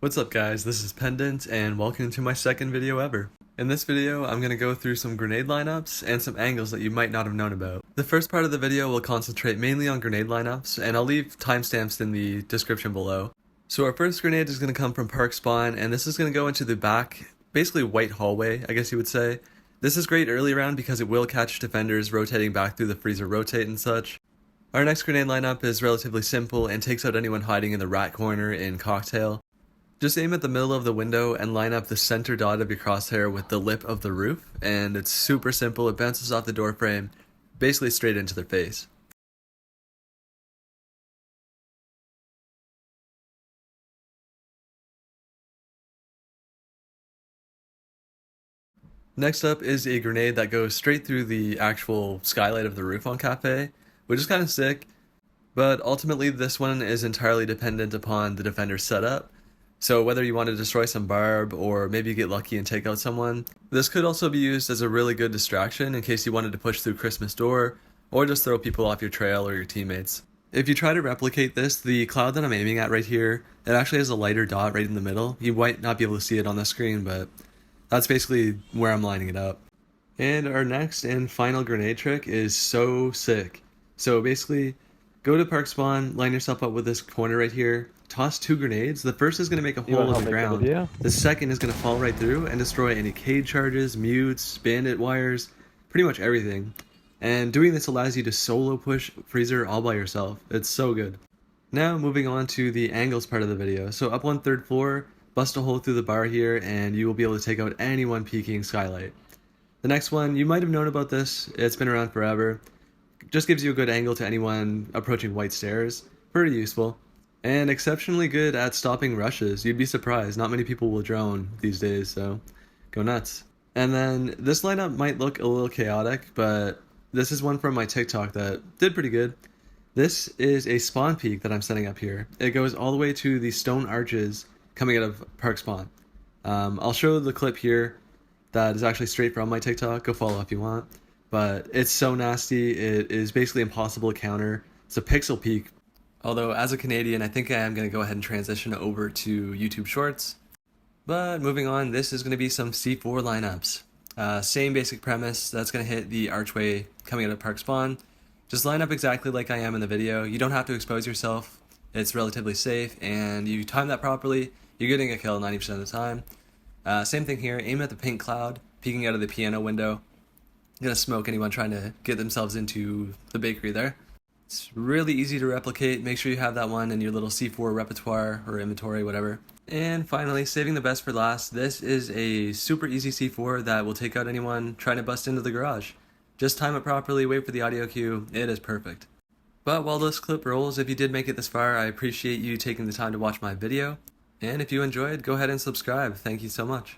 What's up guys, this is Pendant and welcome to my second video ever. In this video, I'm going to go through some grenade lineups and some angles that you might not have known about. The first part of the video will concentrate mainly on grenade lineups, and I'll leave timestamps in the description below. So our first grenade is going to come from park spawn, and this is going to go into the back, basically white hallway, I guess you would say. This is great early round because it will catch defenders rotating back through the freezer rotate and such. Our next grenade lineup is relatively simple and takes out anyone hiding in the rat corner in Cocktail. Just aim at the middle of the window and line up the center dot of your crosshair with the lip of the roof, and it's super simple. It bounces off the door frame, basically straight into their face. Next up is a grenade that goes straight through the actual skylight of the roof on Kafe, which is kind of sick, but ultimately this one is entirely dependent upon the defender's setup. So whether you want to destroy some barb or maybe get lucky and take out someone, this could also be used as a really good distraction in case you wanted to push through Christmas door or just throw people off your trail or your teammates. If you try to replicate this, the cloud that I'm aiming at right here, it actually has a lighter dot right in the middle. You might not be able to see it on the screen, but that's basically where I'm lining it up. And our next and final grenade trick is so sick. So basically, go to park spawn, line yourself up with this corner right here, toss two grenades. The first is going to make a hole in the ground. The second is going to fall right through and destroy any cage charges, mutes, bandit wires, pretty much everything. And doing this allows you to solo push freezer all by yourself. It's so good. Now moving on to the angles part of the video. So up on third floor, bust a hole through the bar here and you will be able to take out anyone peeking skylight. The next one, you might have known about this. It's been around forever. Just gives you a good angle to anyone approaching white stairs. Pretty useful. And exceptionally good at stopping rushes. You'd be surprised, not many people will drone these days, so go nuts. And then this lineup might look a little chaotic, but this is one from my TikTok that did pretty good. This is a spawn peek that I'm setting up here. It goes all the way to the stone arches coming out of park spawn. I'll show the clip here that is actually straight from my TikTok. Go follow if you want. But it's so nasty, it is basically impossible to counter. It's a pixel peek. Although, as a Canadian, I think I am going to go ahead and transition over to YouTube Shorts. But moving on, this is going to be some C4 lineups. Same basic premise, that's going to hit the archway coming out of park spawn. Just line up exactly like I am in the video. You don't have to expose yourself. It's relatively safe, and you time that properly, you're getting a kill 90% of the time. Same thing here, aim at the pink cloud, peeking out of the piano window. Gonna smoke anyone trying to get themselves into the bakery there. It's really easy to replicate. Make sure you have that one in your little C4 repertoire or inventory, whatever. And finally, saving the best for last, this is a super easy C4 that will take out anyone trying to bust into the garage. Just time it properly, wait for the audio cue, it is perfect. But while this clip rolls, if you did make it this far, I appreciate you taking the time to watch my video. And if you enjoyed, go ahead and subscribe. Thank you so much.